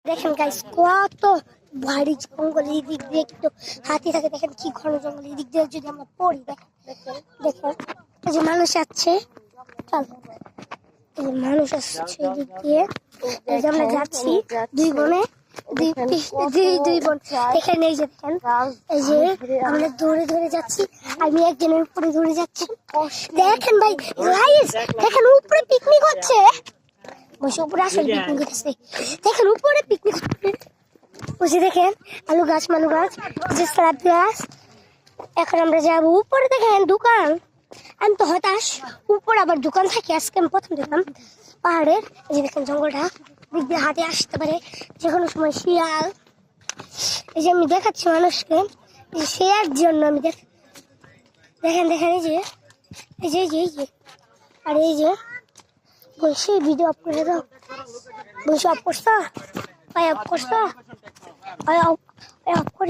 দেখেন গাইস কত ভারী জঙ্গল, এই দিক দিয়ে একটু হাতি থাকে, দেখেন কি ঘন জঙ্গল, এই দিক দিয়ে যদি আমরা পড়ি দেখেন এই যে মানুষ আসছে, চল এই যে মানুষ আসছে এই দিক দিয়ে, এই যে আমরা যাচ্ছি দুই বোনে, দুই বোন এখানে, এই যে দেখেন এই যে আমরা দৌড়ে ধরে যাচ্ছি, আমি একজনের উপরে ধরে যাচ্ছি, দেখেন ভাই গাইস দেখেন উপরে পিকনিক হচ্ছে, বসে উপরে আসলে পিকনিক হচ্ছে, দেখেন উপরে পিকনিক হচ্ছে, বসে দেখেন আলু গাছ মালু গাছ, যে স্ল্যাব গাছ। এখন আমরা যাবো উপরে, দেখেন দোকান, আমি তো হতাশ, উপরে আবার দোকান থাকে, আজকে আমি প্রথম দেখলাম পাহাড়ের। এই যে দেখেন জঙ্গলটা, দিক দিয়ে হাতে আসতে পারে যে কোনো সময় শিয়াল, এই যে আমি দেখাচ্ছি মানুষকে শেয়ার জন্য, আমি দেখেন দেখেন এই যে এই যে এই যে আর এই যে বসে ভিডিও আপ করে দাও, বসে আপ করছো, আপ করছো, আপ করে